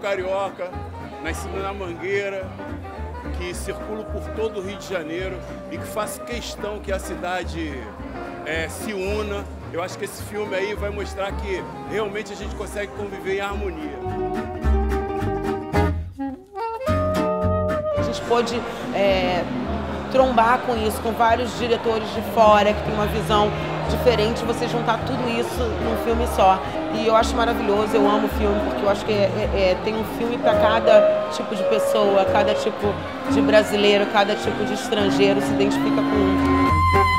carioca, nascido na Mangueira, que circulo por todo o Rio de Janeiro e que faço questão que a cidade se una. Eu acho que esse filme aí vai mostrar que realmente a gente consegue conviver em harmonia. A gente pôde trombar com isso, com vários diretores de fora que tem uma visão diferente, você juntar tudo isso num filme só. E eu acho maravilhoso, eu amo o filme, porque eu acho que tem um filme para cada tipo de pessoa, cada tipo de brasileiro, cada tipo de estrangeiro se identifica com um.